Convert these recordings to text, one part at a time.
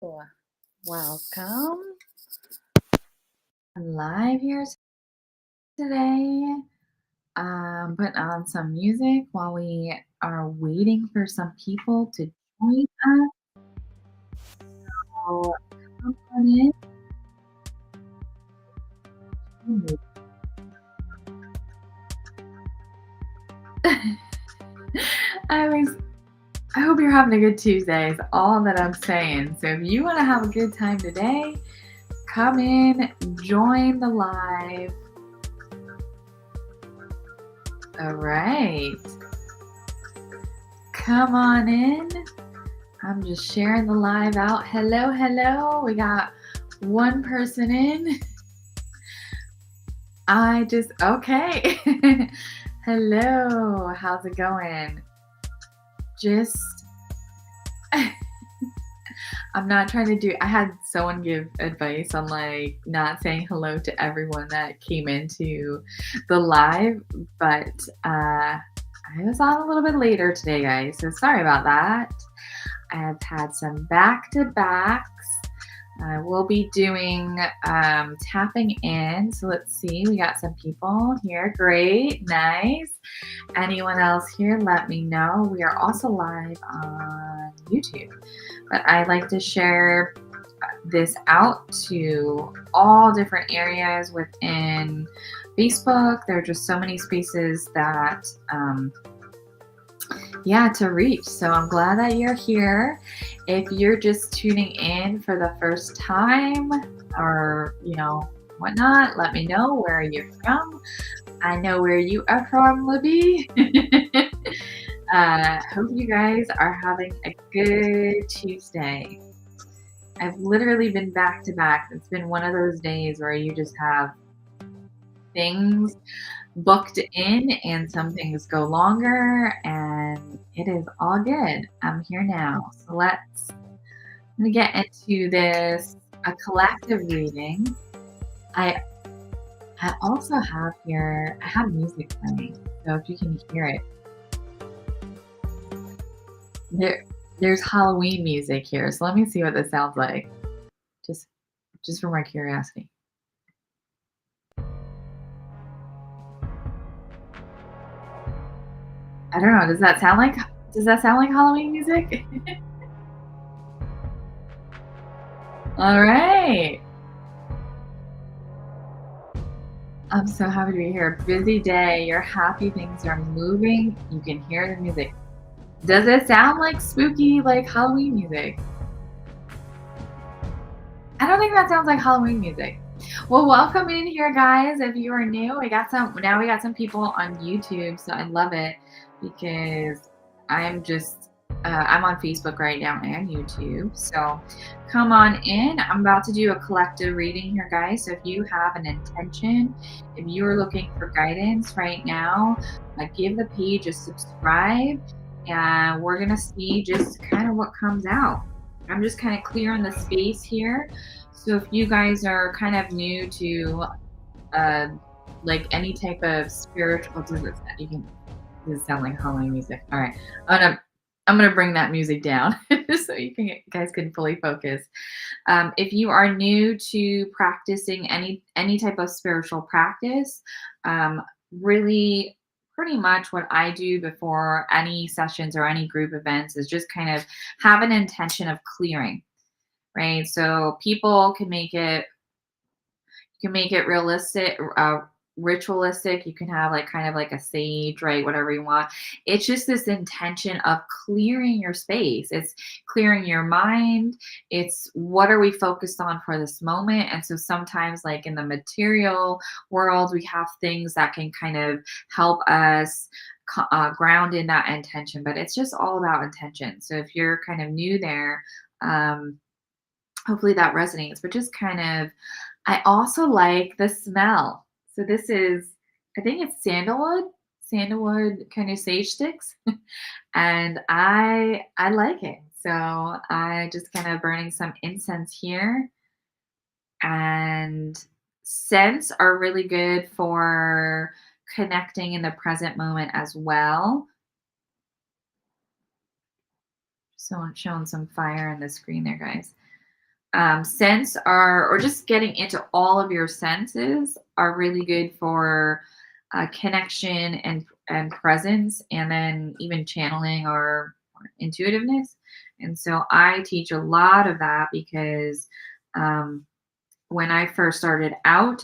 Welcome live here today. Putting on some music while we are waiting for some people to join us. So come on in. I was I hope you're having a good Tuesday is all that I'm saying. So if you want to have a good time today, come in, join the live. All right. Come on in. I'm just sharing the live out. Hello, hello. We got one person in. Okay. Hello. How's it going? Just, I'm not trying to do, I had someone give advice on like not saying hello to everyone that came into the live, but I was on a little bit later today, guys. So sorry about that. I've had some back-to-backs. We'll be doing tapping in. So let's see. We got some people here. Great. Nice. Anyone else here? Let me know. We are also live on YouTube. But I like to share this out to all different areas within Facebook. There are just so many spaces that to reach. So I'm glad that you're here. If you're just tuning in for the first time or, whatnot, let me know where you're from. I know where you are from, Libby. Hope you guys are having a good Tuesday. I've literally been back to back. It's been one of those days where you just have things booked in and some things go longer and it is all good. I'm here now. So I'm gonna get into this, a collective reading. I also have here, I have music playing. So if you can hear it, there's Halloween music here. So let me see what this sounds like. Just for my curiosity. I don't know. Does that sound like Halloween music? All right. I'm so happy to be here. Busy day. You're happy things are moving. You can hear the music. Does it sound like spooky, like Halloween music? I don't think that sounds like Halloween music. Well, welcome in here, guys. If you are new, we got some people on YouTube, so I love it because I'm on Facebook right now and YouTube. So come on in. I'm about to do a collective reading here, guys. So if you have an intention, if you are looking for guidance right now, give the page a subscribe and we're going to see just kind of what comes out. I'm just kind of clearing the space here. So if you guys are kind of new to like any type of spiritual, does it sound like Halloween music? All right, I'm gonna bring that music down so guys can fully focus. If you are new to practicing any type of spiritual practice, really pretty much what I do before any sessions or any group events is just kind of have an intention of clearing, right? So people can make it realistic, ritualistic. You can have like kind of like a sage, right? Whatever you want. It's just this intention of clearing your space. It's clearing your mind. It's what are we focused on for this moment? And so sometimes, like in the material world, we have things that can kind of help us ground in that intention, but it's just all about intention. So if you're kind of new there, hopefully that resonates, but just kind of, I also like the smell. So this is, I think it's sandalwood kind of sage sticks. And I like it. So I just kind of burning some incense here. And scents are really good for connecting in the present moment as well. So I'm showing some fire on the screen there, guys. sense or just getting into all of your senses are really good for connection and presence, and then even channeling or intuitiveness. And so I teach a lot of that because um, when I first started out,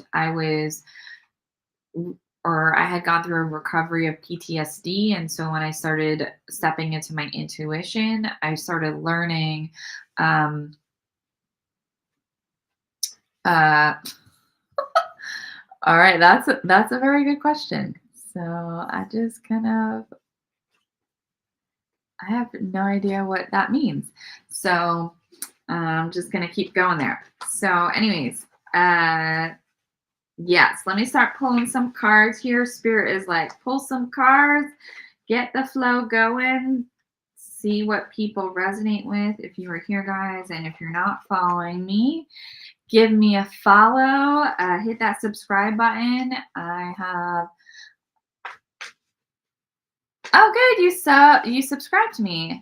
or I had gone through a recovery of PTSD. And so when I started stepping into my intuition, I started learning. Um, uh, all right, that's a very good question. So I have no idea what that means. So I'm just gonna keep going there. So, anyways, uh, yes, let me start pulling some cards here. Spirit is like, pull some cards, get the flow going, see what people resonate with. If you are here, guys, and if you're not following me, give me a follow. Hit that subscribe button. I have. Oh, good. You subscribed to me.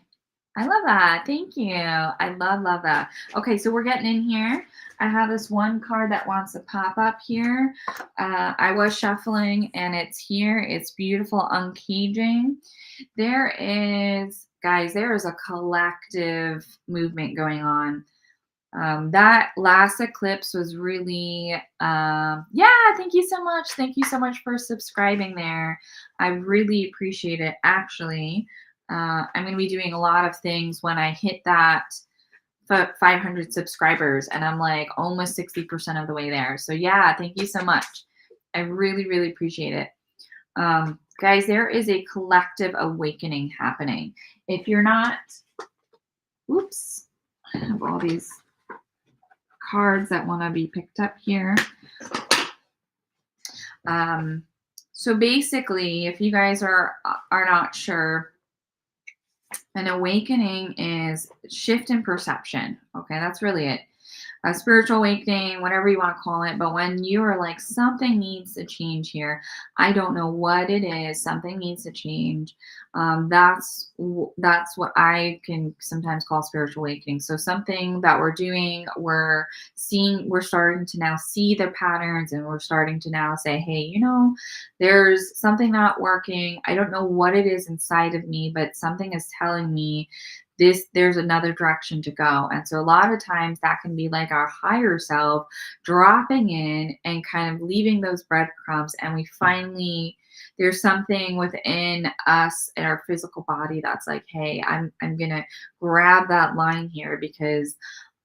I love that. Thank you. I love that. Okay, so we're getting in here. I have this one card that wants to pop up here. I was shuffling and it's here. It's beautiful uncaging. There is a collective movement going on. That last eclipse was really, yeah, thank you so much. Thank you so much for subscribing there. I really appreciate it. Actually, I'm going to be doing a lot of things when I hit that 500 subscribers, and I'm like almost 60% of the way there. So, yeah, thank you so much. I really, really appreciate it. Guys, there is a collective awakening happening. If you're not, oops, I have all these cards that want to be picked up here. So basically, if you guys are not sure, an awakening is shift in perception. Okay, that's really it. A spiritual awakening, whatever you want to call it. But when you are like, something needs to change here, I don't know what it is, something needs to change. That's what I can sometimes call spiritual awakening. So something that we're doing, we're starting to now see the patterns, and we're starting to now say, hey, there's something not working. I don't know what it is inside of me, but something is telling me there's another direction to go. And so a lot of times that can be like our higher self dropping in and kind of leaving those breadcrumbs, and there's something within us in our physical body that's like, hey, I'm gonna grab that line here, because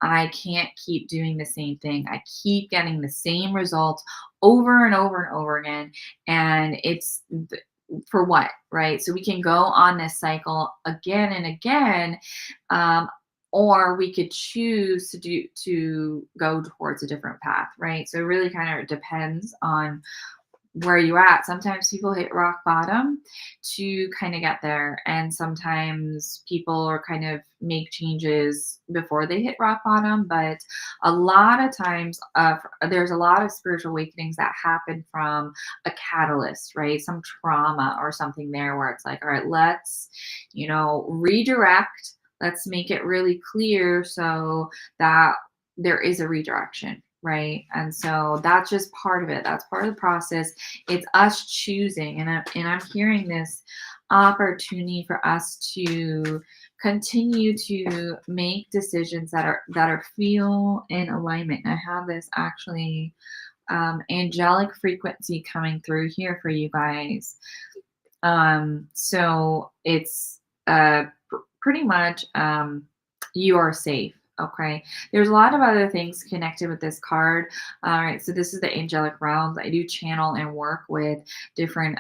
I can't keep doing the same thing. I keep getting the same results over and over and over again, and it's for what, right? So we can go on this cycle again and again, or we could choose to go towards a different path, right? So it really kind of depends on where you're at. Sometimes people hit rock bottom to kind of get there, and sometimes people are kind of make changes before they hit rock bottom. But a lot of times, there's a lot of spiritual awakenings that happen from a catalyst, right? Some trauma or something there, where it's like, all right, let's redirect. Let's make it really clear so that there is a redirection, right? And so that's just part of it. That's part of the process. It's us choosing, and I'm hearing this opportunity for us to continue to make decisions that are feel in alignment. And I have this actually angelic frequency coming through here for you guys. So it's pretty much you are safe. Okay. There's a lot of other things connected with this card. All right. So this is the angelic realms. I do channel and work with different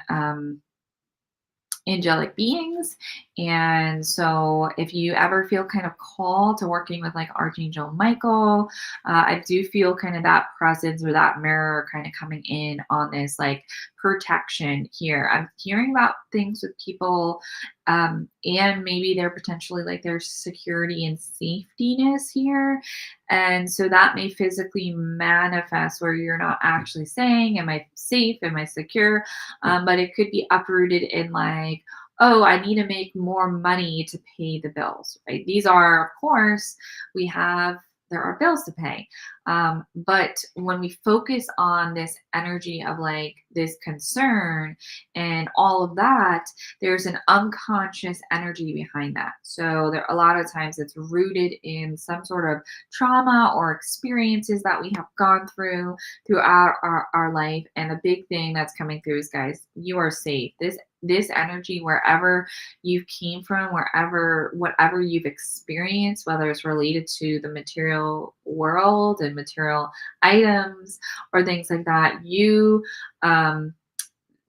angelic beings. And so if you ever feel kind of called to working with like Archangel Michael, I do feel kind of that presence or that mirror kind of coming in on this like protection here. I'm hearing about things with people, and maybe they're potentially like their security and safetyness here. And so that may physically manifest where you're not actually saying, am I safe? Am I secure? But it could be uprooted in like, oh, I need to make more money to pay the bills, right? These are, of course, we have there are bills to pay. But when we focus on this energy of like this concern and all of that, there's an unconscious energy behind that. So there a lot of times it's rooted in some sort of trauma or experiences that we have gone throughout our life. And the big thing that's coming through is, guys, you are safe. This energy, wherever you came from, wherever, whatever you've experienced, whether it's related to the material world and material items or things like that,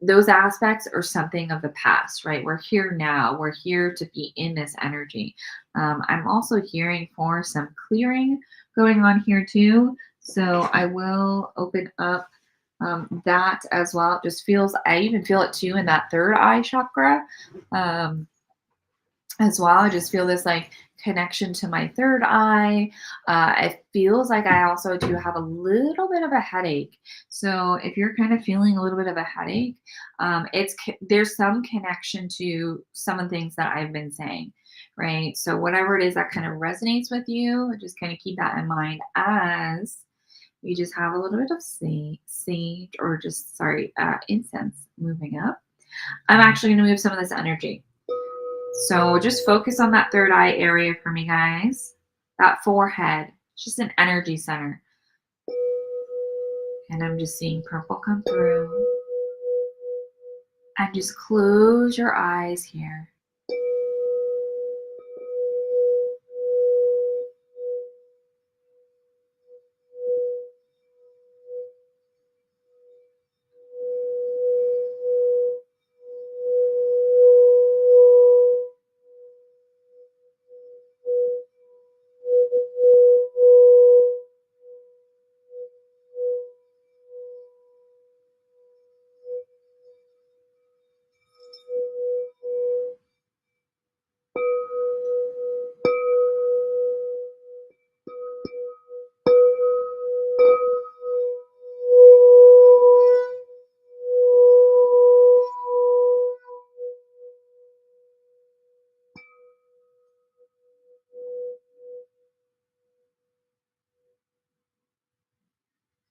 those aspects are something of the past, right? We're here now. We're here to be in this energy. I'm also hearing for some clearing going on here too. So I will open up that as well. It just feels, I even feel it too in that third eye chakra. Um, as well. I just feel this like connection to my third eye. It feels like I also do have a little bit of a headache. So if you're kind of feeling a little bit of a headache, there's some connection to some of the things that I've been saying, right? So whatever it is that kind of resonates with you, just kind of keep that in mind as you just have a little bit of sage or just sorry, incense moving up. I'm actually going to move some of this energy. So just focus on that third eye area for me, guys. That forehead, it's just an energy center. And I'm just seeing purple come through. And just close your eyes here.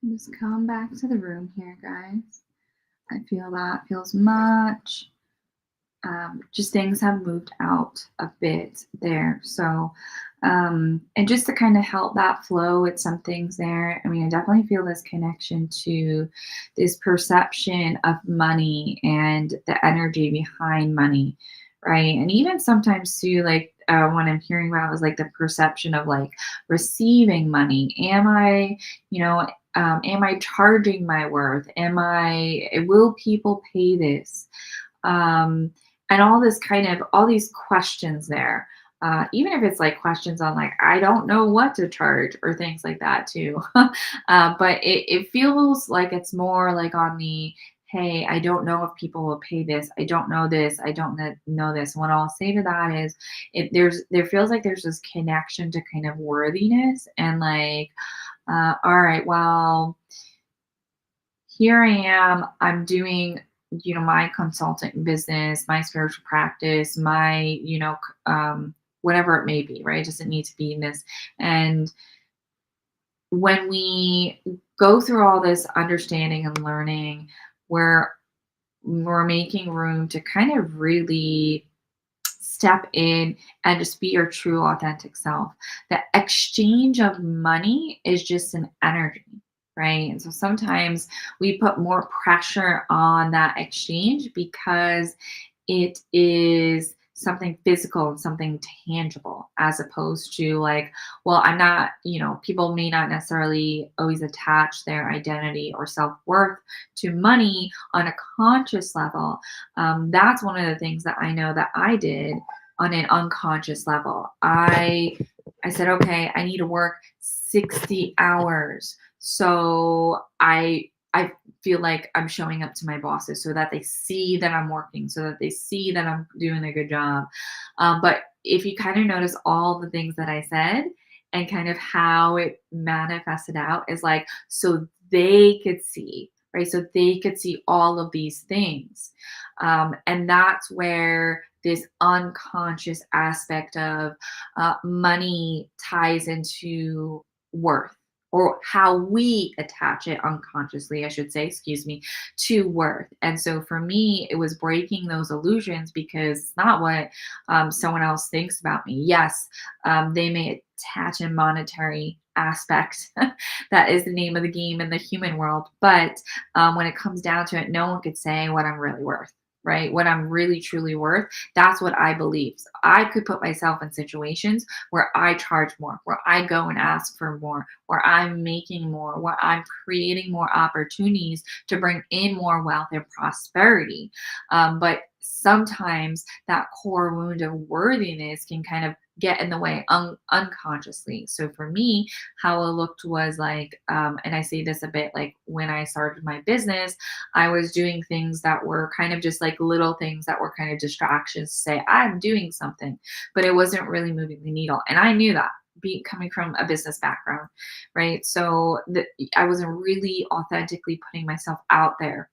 And just come back to the room here, guys. I feel that feels much. Just things have moved out a bit there. So, and just to kind of help that flow with some things there, I mean, I definitely feel this connection to this perception of money and the energy behind money, right? And even sometimes too, like what I'm hearing about is like the perception of like receiving money. Am I charging my worth? Will people pay this? And all these questions there. Even if it's like questions on like, I don't know what to charge or things like that too. But it feels like it's more like on the, hey, I don't know if people will pay this. I don't know this. I don't know this. What I'll say to that is there feels like there's this connection to kind of worthiness and like, all right, well, here I am, I'm doing, my consulting business, my spiritual practice, my, whatever it may be, right? It doesn't need to be in this. And when we go through all this understanding and learning, we're making room to kind of really step in and just be your true authentic self. The exchange of money is just an energy, right? And so sometimes we put more pressure on that exchange because it is something physical and something tangible, as opposed to like, well, I'm not, people may not necessarily always attach their identity or self-worth to money on a conscious level. That's one of the things that I know that I did on an unconscious level. I said, okay, I need to work 60 hours. So I feel like I'm showing up to my bosses so that they see that I'm working, so that they see that I'm doing a good job. But if you kind of notice all the things that I said and kind of how it manifested out is like, so they could see, right? So they could see all of these things. And that's where this unconscious aspect of money ties into worth, or how we attach it unconsciously, I should say, excuse me, to worth. And so for me, it was breaking those illusions because it's not what someone else thinks about me. Yes, they may attach a monetary aspect. That is the name of the game in the human world. But when it comes down to it, no one could say what I'm really worth. Right? What I'm really truly worth. That's what I believe. So I could put myself in situations where I charge more, where I go and ask for more, where I'm making more, where I'm creating more opportunities to bring in more wealth and prosperity. But sometimes that core wound of worthiness can kind of get in the way unconsciously. So for me, how it looked was like, and I say this a bit like when I started my business, I was doing things that were kind of just like little things that were kind of distractions to say, I'm doing something, but it wasn't really moving the needle. And I knew that coming from a business background, right? So I wasn't really authentically putting myself out there.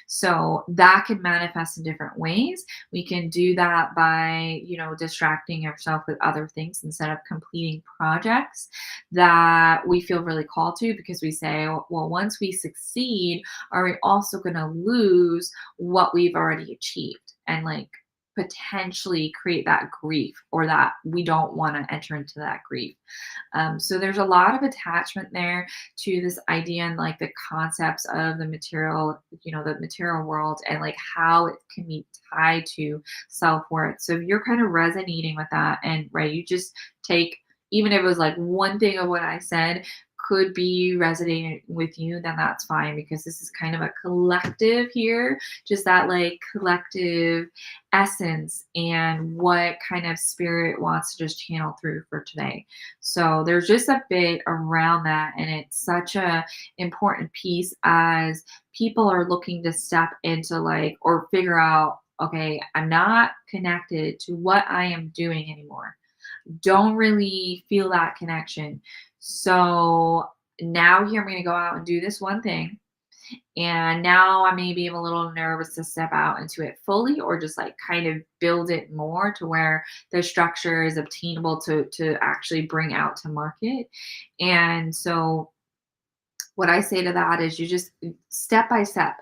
So that can manifest in different ways. We can do that by, distracting yourself with other things instead of completing projects that we feel really called to, because we say, well, once we succeed, are we also going to lose what we've already achieved? And like potentially create that grief, or that we don't want to enter into that grief. So there's a lot of attachment there to this idea and like the concepts of the material world, and like how it can be tied to self-worth. So if you're kind of resonating with that, and right, you just take, even if it was like one thing of what I said could be resonating with you, then that's fine, because this is kind of a collective here, just that like collective essence and what kind of spirit wants to just channel through for today. So there's just a bit around that, and it's such a important piece as people are looking to step into like, or figure out, okay, I'm not connected to what I am doing anymore. Don't really feel that connection. So now here I'm going to go out and do this one thing. And now I maybe am a little nervous to step out into it fully, or just like kind of build it more to where the structure is obtainable to actually bring out to market. And so what I say to that is, you just step by step,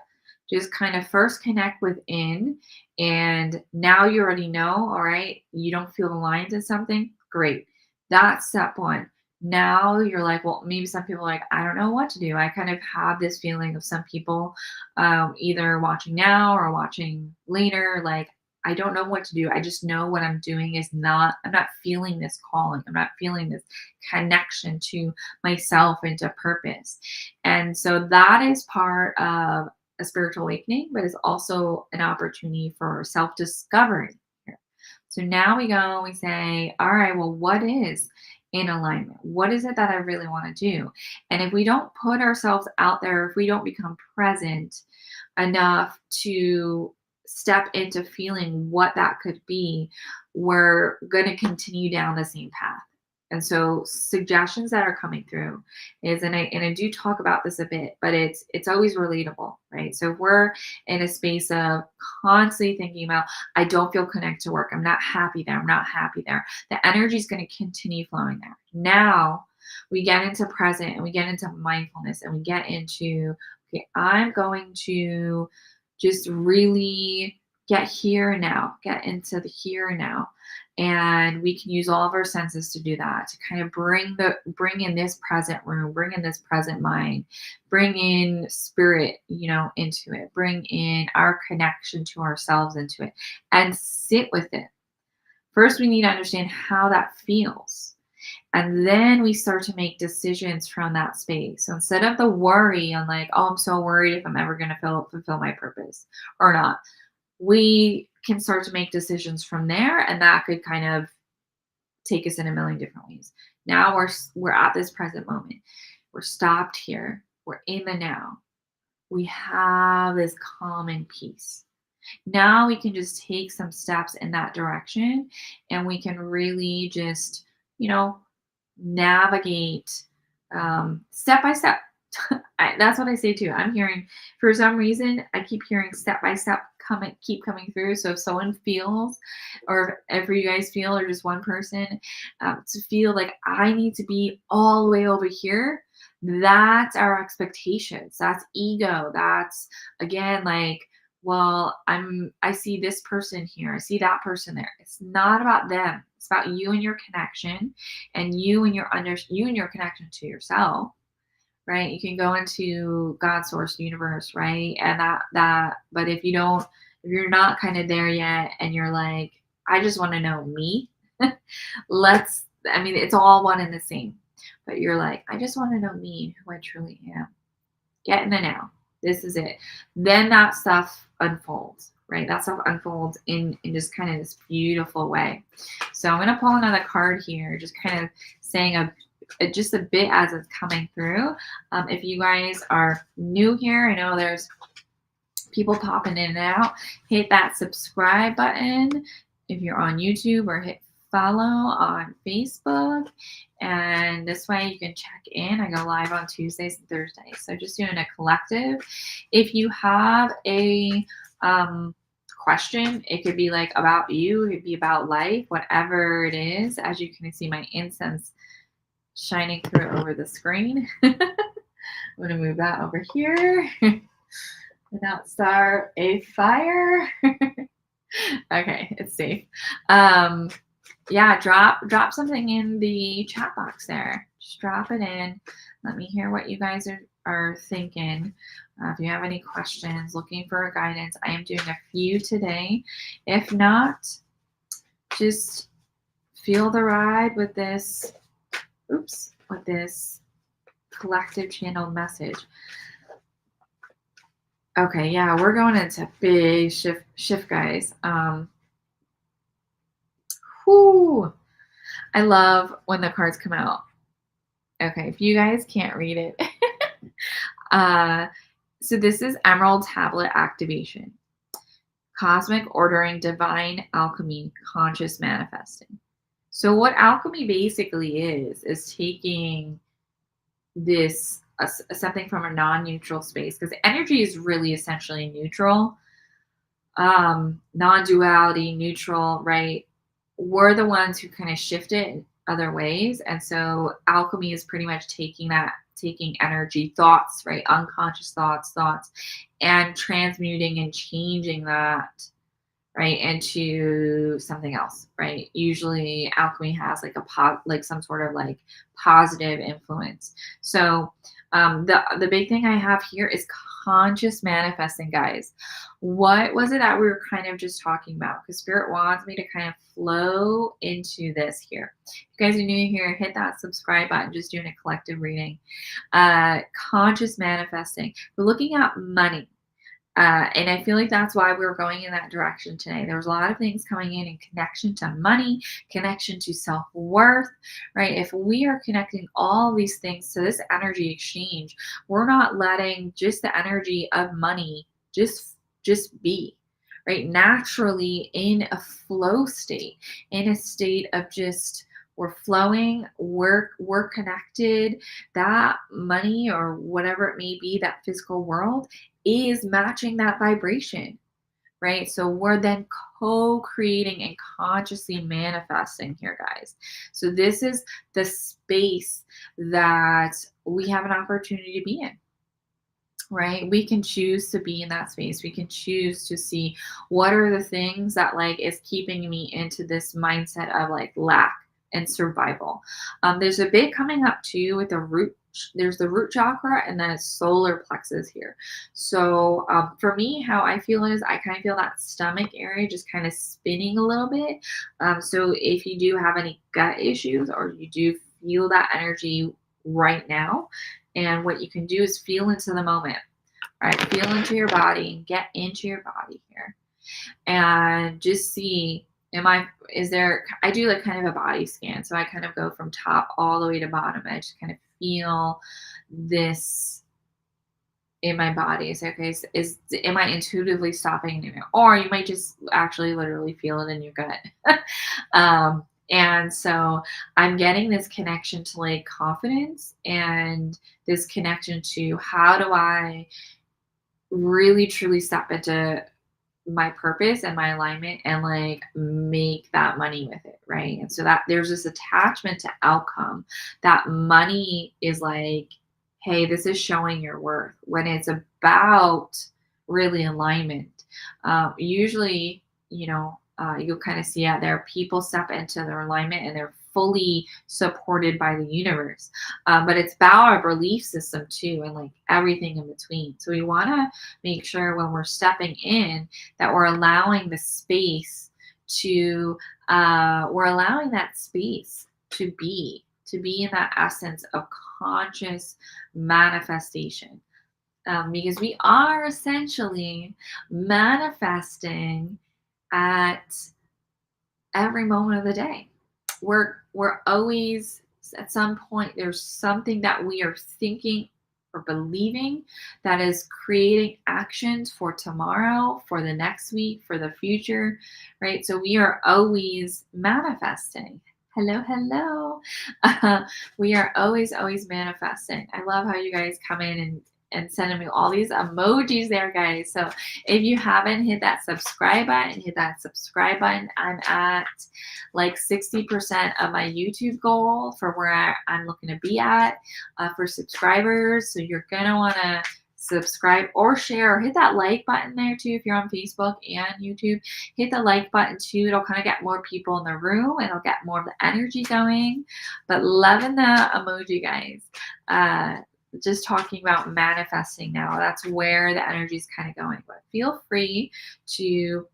just kind of first connect within. And now you already know, all right, you don't feel aligned to something. Great. That's step one. Now you're like, well, maybe some people are like, I don't know what to do. I kind of have this feeling of some people, either watching now or watching later, like, I don't know what to do. I just know what I'm doing is not, I'm not feeling this calling. I'm not feeling this connection to myself and to purpose. And so that is part of a spiritual awakening, but it's also an opportunity for self discovery here. So now we go, we say, all right, well, what is in alignment? What is it that I really want to do? And if we don't put ourselves out there, if we don't become present enough to step into feeling what that could be, we're going to continue down the same path. And so suggestions that are coming through is, and I do talk about this a bit, but it's always relatable, right? So if we're in a space of constantly thinking about, I don't feel connected to work, I'm not happy there, I'm not happy there, the energy is going to continue flowing there. Now we get into present, and we get into mindfulness, and we get into, okay, I'm going to just really get here and now, get into the here and now. And we can use all of our senses to do that, to kind of bring in this present room, bring in this present mind, bring in spirit, into it, bring in our connection to ourselves into it, and sit with it. First, we need to understand how that feels. And then we start to make decisions from that space. So instead of the worry on like, oh, I'm so worried if I'm ever going to fulfill my purpose or not, we can start to make decisions from there. And that could kind of take us in a million different ways. Now we're at this present moment. We're stopped here. We're in the now. We have this calm and peace. Now we can just take some steps in that direction, and we can really just, navigate step by step. That's what I say too. I'm hearing, for some reason, I keep hearing step by step keep coming through. So if someone feels, or if you guys feel, or just one person, to feel like I need to be all the way over here, that's our expectations. That's ego. That's, again, like, well, I see this person here. I see that person there. It's not about them. It's about you and your connection, and you and your connection to yourself, right? You can go into God, source, universe, right? And but if you're not kind of there yet, and you're like, I just want to know me, I mean, it's all one and the same, but you're like, I just want to know me, who I truly am. Get in the now. This is it. Then that stuff unfolds, right? That stuff unfolds in just kind of this beautiful way. So I'm going to pull another card here, just kind of saying just a bit as it's coming through. If you guys are new here, I know there's people popping in and out. Hit that subscribe button if you're on YouTube, or hit follow on Facebook, and this way you can check in. I go live on Tuesdays and Thursdays, so just doing a collective. If you have a question, it could be like about you, it could be about life, whatever it is. As you can see, my incense shining through over the screen. I'm going to move that over here without start a fire. Okay, it's safe. Yeah, drop something in the chat box there. Just drop it in. Let me hear what you guys are thinking. If you have any questions, looking for guidance, I am doing a few today. If not, just feel the ride with this, with this collective channeled message. Okay, yeah, we're going into big shift, guys. I love when the cards come out. Okay, if you guys can't read it. So this is Emerald Tablet Activation. Cosmic Ordering, Divine Alchemy, Conscious Manifesting. So what alchemy basically is taking this, something from a non-neutral space, because energy is really essentially neutral. Non-duality, neutral, right? We're the ones who kind of shift it in other ways. And so alchemy is pretty much taking energy, thoughts, right? Unconscious thoughts, and transmuting and changing that, right, into something else, right? Usually alchemy has like some sort of like positive influence. So the big thing I have here is conscious manifesting, guys. What was it that we were kind of just talking about? Because Spirit wants me to kind of flow into this here. If you guys are new here, hit that subscribe button. Just doing a collective reading. Conscious manifesting. We're looking at money. And I feel like that's why we're going in that direction today. There was a lot of things coming in connection to money, connection to self-worth, right? If we are connecting all these things to this energy exchange, we're not letting just the energy of money just be, right? Naturally in a flow state, in a state of just, we're flowing, we're connected. That money, or whatever it may be, that physical world, is matching that vibration, right? So we're then co-creating and consciously manifesting here, guys. So this is the space that we have an opportunity to be in, right? We can choose to be in that space. We can choose to see what are the things that like is keeping me into this mindset of like lack and survival. There's a bit coming up too with the root. There's the root chakra, and then it's solar plexus here. So for me, how I feel is I kind of feel that stomach area just kind of spinning a little bit. So if you do have any gut issues, or you do feel that energy right now, and what you can do is feel into the moment. All right, feel into your body and get into your body here, and just see, I do like kind of a body scan. So I kind of go from top all the way to bottom. I just kind of feel this in my body. So, okay, am I intuitively stopping it? Or you might just actually literally feel it in your gut. And so I'm getting this connection to like confidence, and this connection to how do I really truly step into my purpose and my alignment and like make that money with it, right? And so that there's this attachment to outcome that money is like, hey, this is showing your worth when it's about really alignment. Usually, you'll kind of see out there people step into their alignment and they're fully supported by the universe. But it's about our belief system too, and like everything in between. So we want to make sure when we're stepping in that we're allowing the space to, we're allowing that space to be in that essence of conscious manifestation. Because we are essentially manifesting at every moment of the day. We're always at some point there's something that we are thinking or believing that is creating actions for tomorrow, for the next week, for the future, right? So we are always manifesting. Hello, hello. We are always manifesting. I love how you guys come in and sending me all these emojis there, guys. So if you haven't hit that subscribe button, hit that subscribe button. I'm at like 60% of my YouTube goal for where I'm looking to be at for subscribers. So you're going to want to subscribe or share or hit that like button there too. If you're on Facebook and YouTube, hit the like button too. It'll kind of get more people in the room and it'll get more of the energy going. But loving the emoji, guys. Just talking about manifesting now. That's where the energy is kind of going. But feel free to,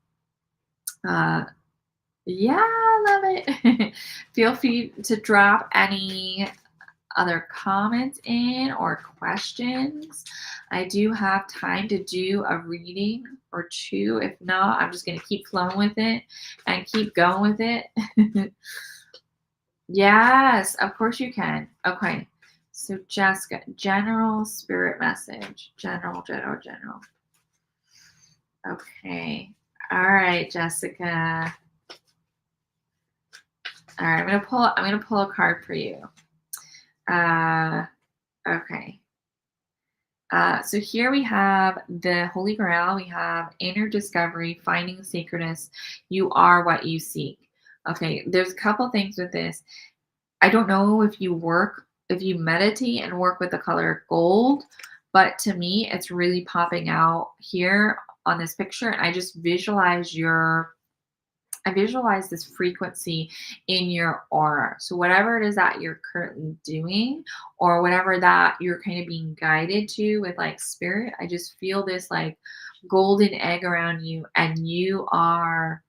yeah, I love it. Feel free to drop any other comments in or questions. I do have time to do a reading or two. If not, I'm just going to keep flowing with it and keep going with it. Yes, of course you can. Okay. So Jessica, general spirit message. General. Okay. All right, Jessica. All right, I'm gonna pull a card for you. Okay. So here we have the Holy Grail. We have inner discovery, finding sacredness. You are what you seek. Okay, there's a couple things with this. I don't know if you meditate and work with the color gold, but to me, it's really popping out here on this picture. And I just I visualize this frequency in your aura. So whatever it is that you're currently doing or whatever that you're kind of being guided to with like spirit, I just feel this like golden egg around you and you're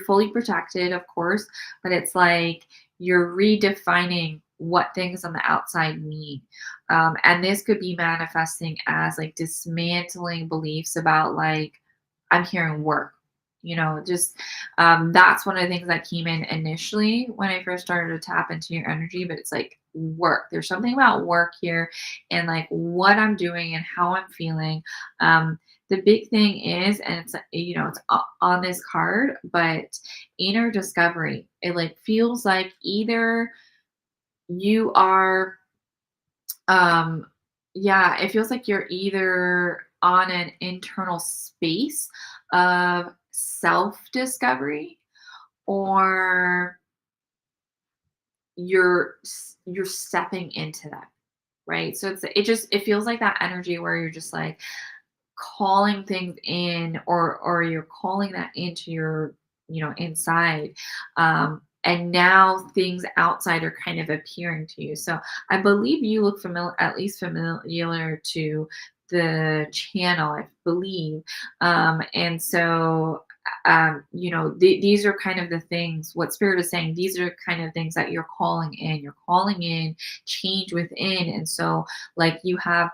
fully protected, of course, but it's like you're redefining what things on the outside mean. And this could be manifesting as like dismantling beliefs about like, I'm hearing work, just that's one of the things that came in initially when I first started to tap into your energy, but it's like work. There's something about work here and like what I'm doing and how I'm feeling. The big thing is, and it's on this card, but inner discovery. It like feels like either you are, yeah, it feels like you're either on an internal space of self discovery or you're stepping into that, right? So it feels like that energy where you're just like calling things in or you're calling that into your inside, and now things outside are kind of appearing to you. So I believe you look familiar, at least familiar to the channel, I believe. And so these are kind of the things what spirit is saying. These are kind of things that you're calling in change within. And so like you have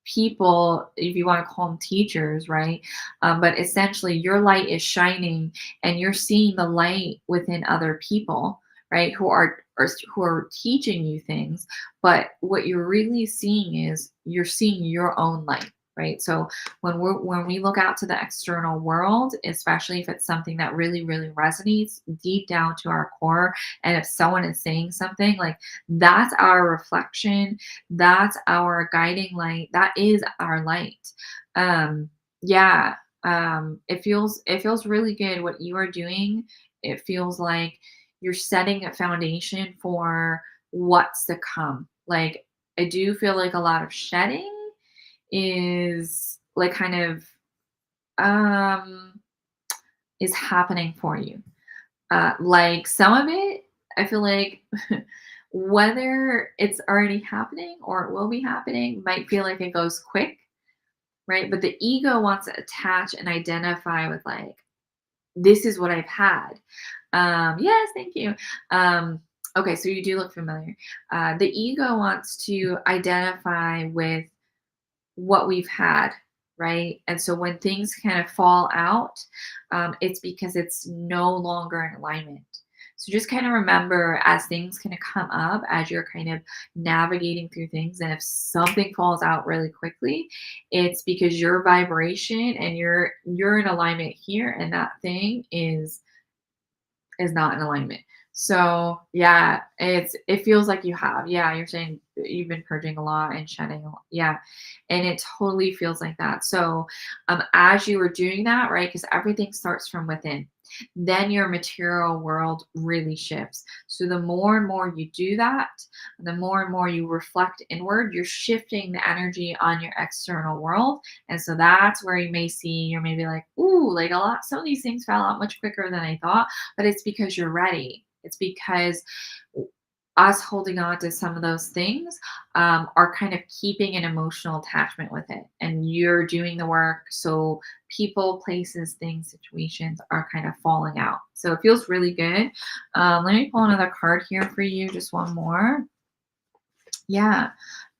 people, if you want to call them teachers, right? But essentially your light is shining and you're seeing the light within other people, right? Who are teaching you things. But what you're really seeing is you're seeing your own light, right? So when we look out to the external world, especially if it's something that really, really resonates deep down to our core, and if someone is saying something like that's our reflection, that's our guiding light, that is our light. Yeah. It feels really good what you are doing. It feels like you're setting a foundation for what's to come. Like, I do feel like a lot of shedding is like kind of um is happening for you. Like some of it, I feel like whether it's already happening or it will be happening might feel like it goes quick, right? But the ego wants to attach and identify with like, this is what I've had. Yes, thank you. Okay, so you do look familiar. The ego wants to identify with what we've had, right? And so when things kind of fall out, it's because it's no longer in alignment. So just kind of remember as things kind of come up, as you're kind of navigating through things, and if something falls out really quickly, it's because your vibration and you're in alignment here, and that thing is not in alignment. So yeah, it feels like you have. Yeah, you're saying you've been purging a lot and shedding a lot. Yeah. And it totally feels like that. So as you were doing that, right? Because everything starts from within, then your material world really shifts. So the more and more you do that, the more and more you reflect inward, you're shifting the energy on your external world. And so that's where you may see, you're maybe like, ooh, like a lot, some of these things fell out much quicker than I thought, but it's because you're ready. It's because us holding on to some of those things are kind of keeping an emotional attachment with it. And you're doing the work. So people, places, things, situations are kind of falling out. So it feels really good. Let me pull another card here for you. Just one more. Yeah.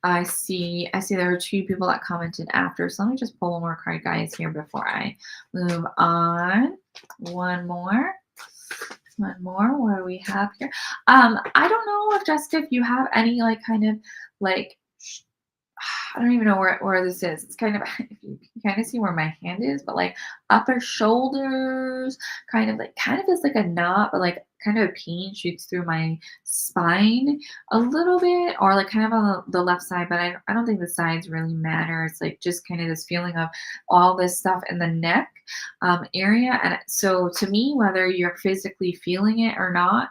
I see there are two people that commented after. So let me just pull one more card, guys, here before I move on. One more. One more. What do we have here? I don't know if Jessica, if you have any like kind of like I don't even know where this is. It's kind of if you can kind of see where my hand is, but like upper shoulders, kind of is like a knot, but like kind of a pain shoots through my spine a little bit, or like kind of on the left side, but I don't think the sides really matter. It's like just kind of this feeling of all this stuff in the neck area. And so to me, whether you're physically feeling it or not,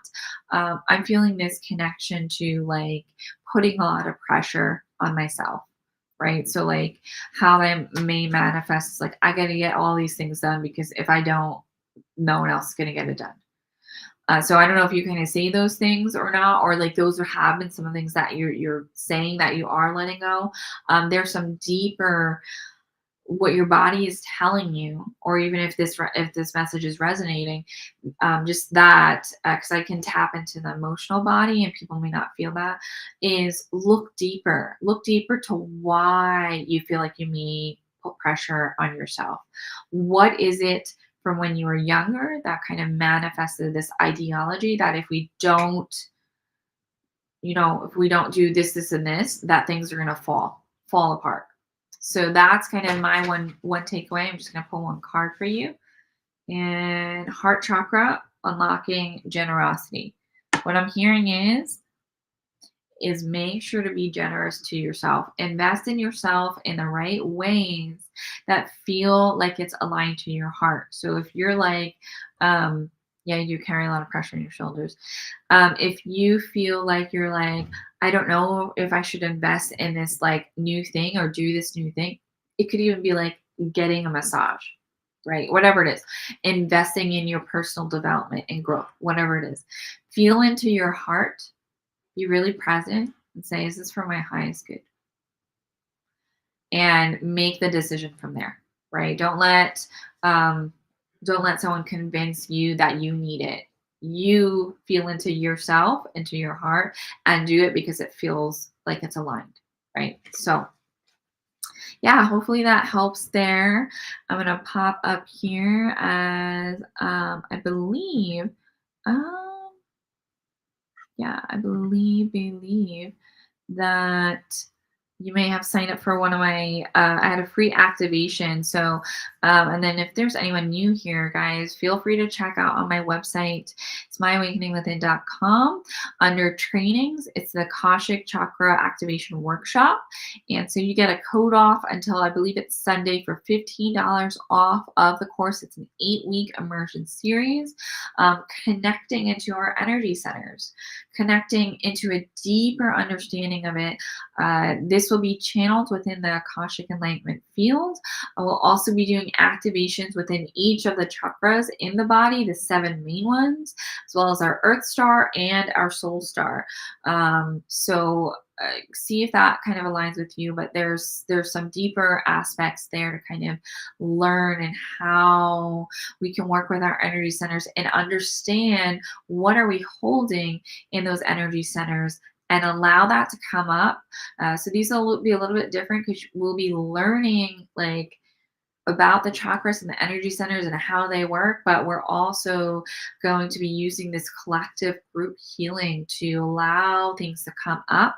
I'm feeling this connection to like putting a lot of pressure on myself, right? So like how that may manifest is like I got to get all these things done because if I don't, no one else is going to get it done. So I don't know if you kind of say those things or not, or like those have been some of the things that you're saying that you are letting go. There's some deeper what your body is telling you, or even if this message is resonating, just that because I can tap into the emotional body and people may not feel that, is look deeper to why you feel like you may put pressure on yourself. What is it from when you were younger that kind of manifested this ideology that if we don't do this and this, that things are going to fall apart. So that's kind of my one takeaway. I'm just going to pull one card for you. And heart chakra, unlocking generosity. What I'm hearing is make sure to be generous to yourself. Invest in yourself in the right ways that feel like it's aligned to your heart. So if you're like, yeah, you carry a lot of pressure on your shoulders. If you feel like you're like, I don't know if I should invest in this like new thing or do this new thing, it could even be like getting a massage, right? Whatever it is, investing in your personal development and growth, whatever it is. Feel into your heart, be really present and say, is this for my highest good? And make the decision from there, right? Don't let someone convince you that you need it. You feel into yourself, into your heart, and do it because it feels like it's aligned, right? So yeah, hopefully that helps there. I'm gonna pop up here as I believe um yeah, I believe that you may have signed up for one of my I had a free activation. So and then if there's anyone new here, guys, feel free to check out on my website. It's myawakeningwithin.com. Under trainings, it's the Akashic Chakra Activation Workshop. And so you get a code off until I believe it's Sunday for $15 off of the course. It's an 8-week immersion series, connecting into our energy centers, connecting into a deeper understanding of it. This will be channeled within the Akashic Enlightenment field. I will also be doing activations within each of the chakras in the body, the 7 main ones, as well as our Earth Star and our Soul Star. So see if that kind of aligns with you, but there's some deeper aspects there to kind of learn and how we can work with our energy centers and understand what are we holding in those energy centers and allow that to come up. So these will be a little bit different because we'll be learning like about the chakras and the energy centers and how they work, but we're also going to be using this collective group healing to allow things to come up,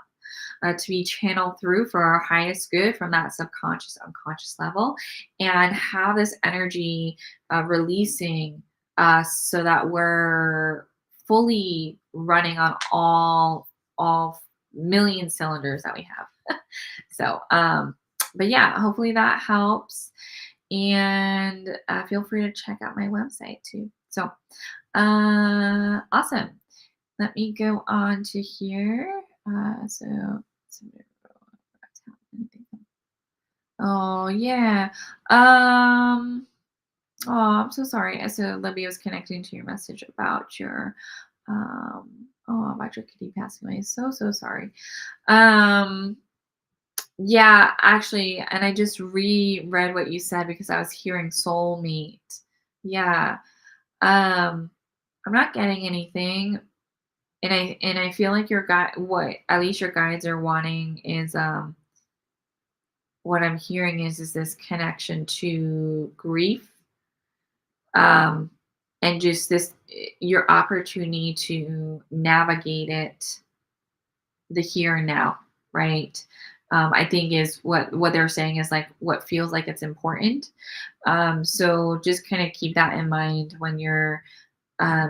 to be channeled through for our highest good from that subconscious, unconscious level, and have this energy releasing us so that we're fully running on all million cylinders that we have. So, but yeah, hopefully that helps. And feel free to check out my website too. So, awesome. Let me go on to here. Oh yeah. Oh, I'm so sorry. So Libby was connecting to your message about your about your kitty passing away. So sorry. Yeah, actually, and I just reread what you said because I was hearing soulmate. Yeah. I'm not getting anything. And I feel like your guide, what at least your guides are wanting is what I'm hearing is this connection to grief, um and just this your opportunity to navigate it, the here and now, right? I think is what they're saying is like what feels like it's important. So just kind of keep that in mind when you're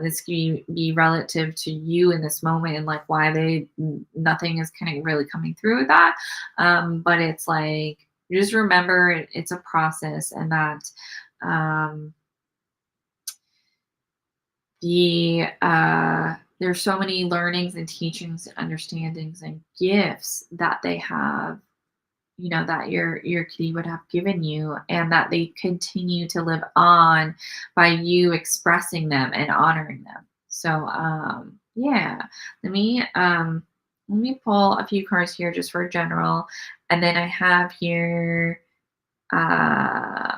this can be relative to you in this moment and like why nothing is kind of really coming through with that. But it's like just remember it's a process and that um, there's so many learnings and teachings and understandings and gifts that they have, that your kitty would have given you, and that they continue to live on by you expressing them and honoring them. So yeah, let me pull a few cards here just for general, and then I have here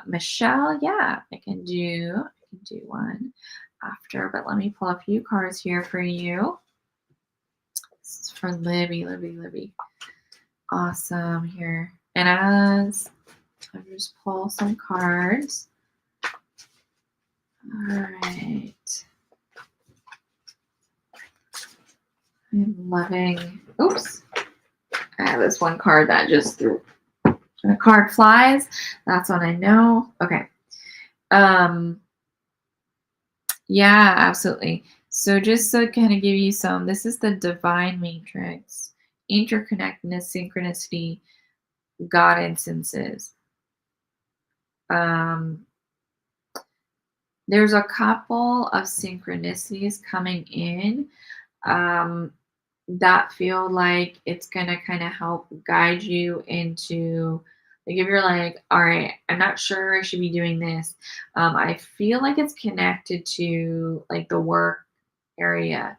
Michelle. Yeah, I can do one after, but let me pull a few cards here for you. This is for Libby. Awesome here. And as I just pull some cards. All right. I'm loving, oops. I have this one card that just threw. When a card flies, that's when I know. Okay. Yeah, absolutely. So just to kind of give you this is the divine matrix, interconnectedness, synchronicity, God instances. There's a couple of synchronicities coming in that feel like it's going to kind of help guide you into, like, if you're like, all right, I'm not sure I should be doing this. I feel like it's connected to like the work area.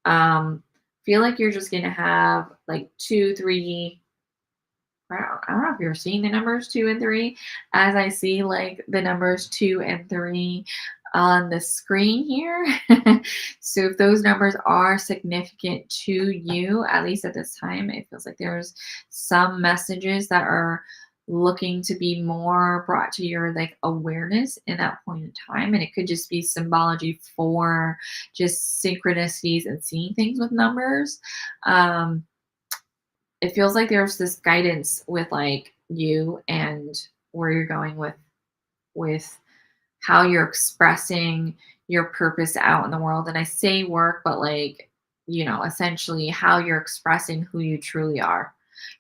Feel like you're just going to have like 2, 3, I don't know if you're seeing the numbers 2 and 3 as I see like the numbers 2 and 3 on the screen here. So if those numbers are significant to you, at least at this time, it feels like there's some messages that are looking to be more brought to your like awareness in that point in time. And it could just be symbology for just synchronicities and seeing things with numbers. It feels like there's this guidance with like you and where you're going with how you're expressing your purpose out in the world. And I say work, but like, essentially how you're expressing who you truly are,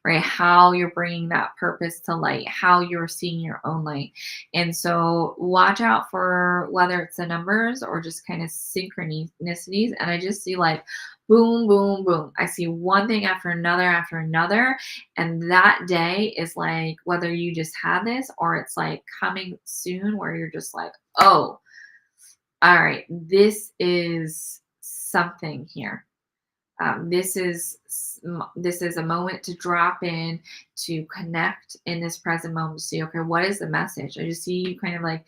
right? How you're bringing that purpose to light, how you're seeing your own light. And so watch out for whether it's the numbers or just kind of synchronicities. And I just see like boom, boom, boom. I see one thing after another. And that day is like whether you just had this or it's like coming soon where you're just like, oh, all right, this is something here. This is a moment to drop in, to connect in this present moment, to see, okay, what is the message? I just see you kind of like,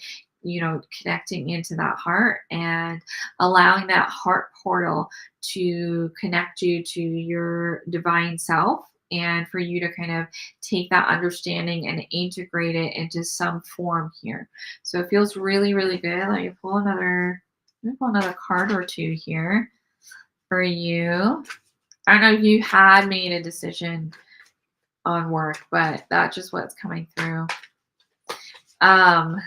connecting into that heart and allowing that heart portal to connect you to your divine self, and for you to kind of take that understanding and integrate it into some form here. So it feels really, really good. Let me pull another card or two here for you. I don't know if you had made a decision on work, but that's just what's coming through. Um,